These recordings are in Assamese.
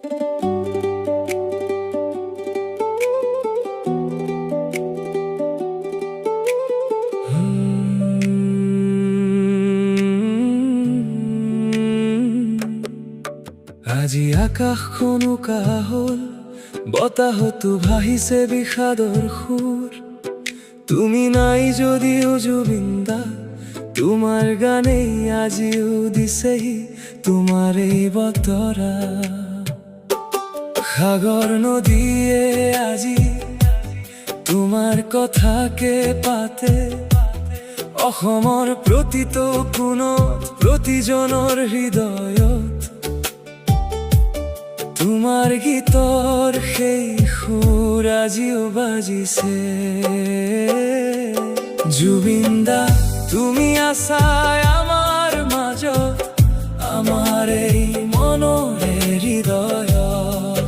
আজি আকাশখন উকা হ'ল, বতাহতো ভাহিছে বিষাদৰ সুৰ। তুমি নাই যদিও জুবিন দা, তোমাৰ গানেই আজিও দিছেহি তোমাৰ এই বতৰা। সাগৰ নদীয়ে আজি তোমাৰ কথাকে পাতে, অসমৰ প্ৰতিটো কোণত প্ৰতিজনৰ হৃদয়ত তোমাৰ গীতৰ সেই সুৰ আজিও বাজিছে। জুবিন দা তুমি আছা আমাৰ মাজত, আমাৰ এই মনৰে হৃদয়ত।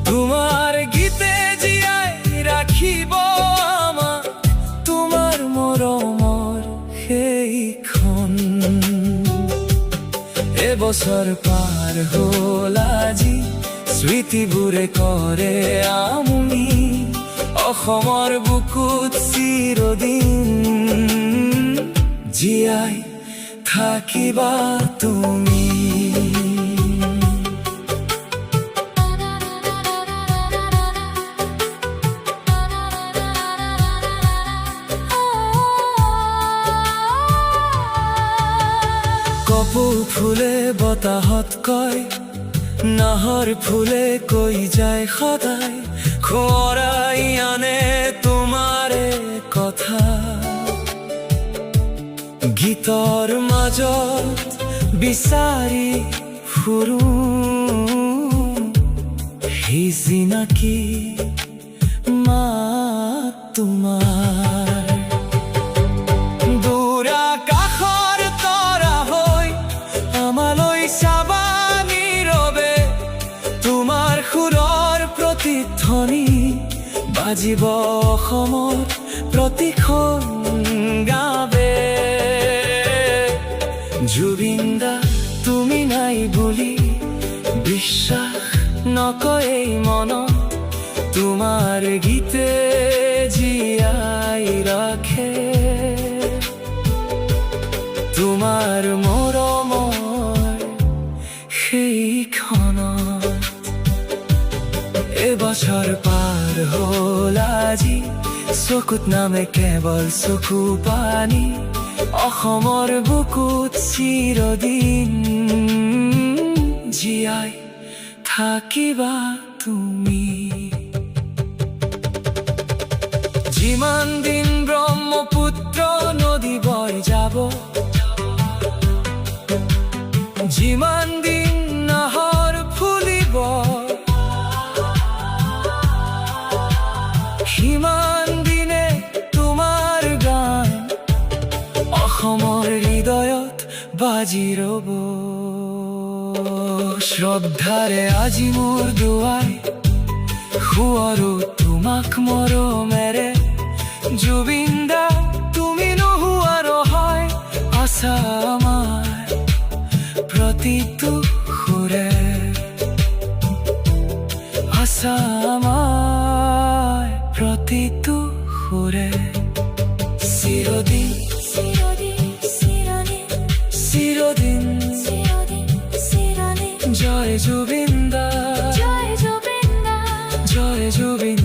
তোমাৰ গীতে জীয়াই ৰাখিব আমাক, তোমাৰ মৰমৰ সেইখন। এবছৰ পাৰ হ'ল আজি, স্মৃতিবোৰে কৰে আমনি। অসমৰ বুকুত চিৰদিন জীয়াই থাকিবা তুমি। কপৌ ফুলে বতাহত কয়, নাহৰ ফুলে কৈ যায় সদায়, সোঁৱৰাই আনে তোমাৰে কথা। গীতৰ মাজত বিচাৰি ফুৰো সেই চিনাকি মাত তোমাৰ। দূৰ আকাশৰ তৰা হৈ আমালৈ চাবা নীৰৱে, তোমাৰ সুৰৰ প্ৰতিধ্বনি বাজিব অসমৰ প্ৰতিখন গাঁৱে। জুবিন দা তুমি নাই বুলি বিশ্বাস নকয় এই মনত, তোমাৰ গীতে জীয়াই ৰাখে তোমাৰ মৰমৰ সেইখনত। এবছৰ পাৰ হ'ল আজি, চকুত নামে কেৱল চকু পানী। অসমৰ বুকুত চিৰদিন জীয়াই থাকিবা তুমি। যিমান দিন ব্ৰহ্মপুত্ৰ নদী বৈ যাব, যিমান দিন নাহৰ ফুলিব, সিমান দিনে তোমাৰ গান অসমৰ হৃদয়ত বাজি ৰ'ব। শ্ৰদ্ধাৰে আজি মোৰ দুৱাই শুৱৰো তোমাক মৰমেৰে। জুবিন দা তুমি নোহোৱাৰ হয় আছা আমাৰ প্ৰতিটো সুৰে, আছা আমাৰ প্ৰতিটো সুৰে। চিৰদিন চিৰদিন জয় জুবিন দা, জয় জুবিন দা, জয় জুবিন